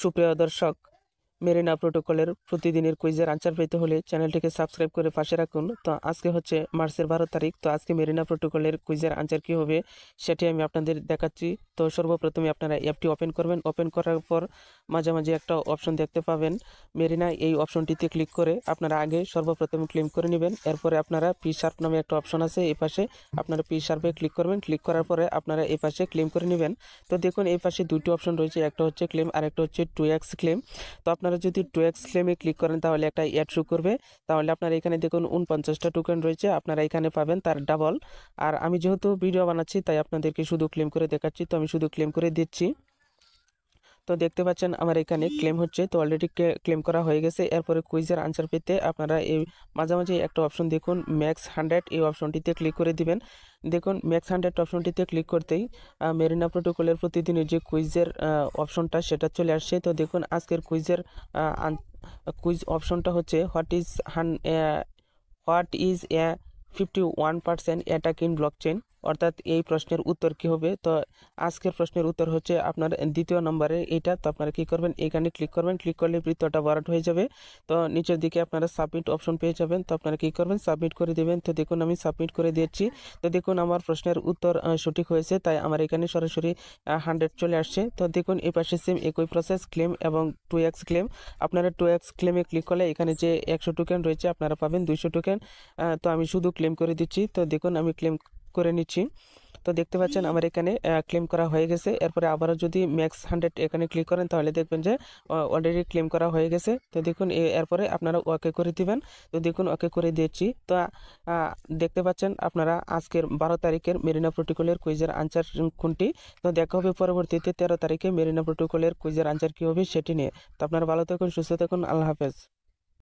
সুপ্রিয় দর্শক, মেরিনা প্রোটোকলের প্রতিদিনের কুইজের আনসার পেতে হলে চ্যানেলটিকে সাবস্ক্রাইব করে পাশে রাখুন। তো আজকে হচ্ছে মার্চের 12 তারিখ। তো আজকে মেরিনা প্রোটোকলের কুইজের আনসার কী হবে সেটি আমি আপনাদের দেখাচ্ছি। তো সর্বপ্রথমে আপনারা অ্যাপটি ওপেন করবেন। ওপেন করার পর মাঝামাঝি একটা অপশন দেখতে পাবেন মেরিনা। এই অপশনটিতে ক্লিক করে আপনারা আগে সর্বপ্রথম ক্লেম করে নেবেন। এরপরে আপনারা পি শার্প নামে একটা অপশন আছে, এই পাশে আপনারা পি শার্পে ক্লিক করবেন। ক্লিক করার পরে আপনারা এই পাশে ক্লেম করে নেবেন। তো দেখুন এই পাশে দুটি অপশন রয়েছে, একটা হচ্ছে ক্লেম আর একটা হচ্ছে 2x ক্লেম। তো আপনারা যদি 2x ক্লেমে ক্লিক করেন তাহলে একটা অ্যাড শো করবে। তাহলে আপনারা এখানে দেখুন 49টা টোকেন রয়েছে, আপনারা এখানে পাবেন তার ডাবল। আর আমি যেহেতু ভিডিও বানাচ্ছি তাই আপনাদেরকে শুধু ক্লেম করে দেখাচ্ছি। তো আমি শুধু ক্লেম করে দিচ্ছি। তো দেখতে পাচ্ছেন আমার এখানে ক্লেম হচ্ছে। তো অলরেডি ক্লেম করা হয়ে গেছে। এরপরে কুইজের আনসার পেতে আপনারা এই মাঝামাঝি একটা অপশন দেখুন ম্যাক্স 100, এই অপশনটিতে ক্লিক করে দিবেন। দেখুন ম্যাক্স 100 অপশনটিতে ক্লিক করতেই মেরিনা প্রোটোকলের প্রতিদিনের যে কুইজের অপশনটা সেটা চলে আসছে। তো দেখুন আজকের কুইজের কুইজ অপশনটা হচ্ছে what is a 51% attack in blockchain, অর্থাৎ এই প্রশ্নের উত্তর কি হবে। তো আজকের প্রশ্নের উত্তর হচ্ছে আপনার দ্বিতীয় নম্বরে এটা। তো আপনারা কি করবেন, এখানে ক্লিক করবেন। ক্লিক করলে বৃত্তটা ভরাট হয়ে যাবে। তো নিচের দিকে আপনারা সাবমিট অপশন পেয়ে যাবেন। তো আপনারা কি করবেন, সাবমিট করে দেবেন। তো দেখুন আমি সাবমিট করে দিয়েছি। তো দেখুন আমার প্রশ্নের উত্তর সঠিক হয়েছে, তাই আমার এখানে সরাসরি 100 চলে আসছে। তো দেখুন এই পাশে সেম একই প্রসেস ক্লেম এবং 2x ক্লেম। আপনারা 2x ক্লেমে ক্লিক করলে এখানে যে 100 টোকেন রয়েছে আপনারা পাবেন 200 টোকেন। তো আমি শুধু ক্লেম করে দিচ্ছি। তো দেখুন আমি ক্লেম করে নিচ্ছি। তো দেখতে পাচ্ছেন আমার এখানে ক্লেম করা হয়ে গেছে। এরপরে আবারও যদি ম্যাক্স 100 এখানে ক্লিক করেন তাহলে দেখবেন যে অলরেডি ক্লেম করা হয়ে গেছে। তো দেখুন এরপরে আপনারা ওকে করে দিবেন। তো দেখুন ওকে করে দিয়েছি। তো দেখতে পাচ্ছেন আপনারা আজকের 12 তারিখের মেরিনা প্রোটোকলের কুইজের আনসার কোনটি। তো দেখা হবে পরবর্তীতে 13 তারিখে মেরিনা প্রোটোকলের কুইজের আনসার কী হবে সেটি নিয়ে। তো আপনারা ভালো থাকুন, সুস্থ থাকুন, আল্লাহ হাফেজ।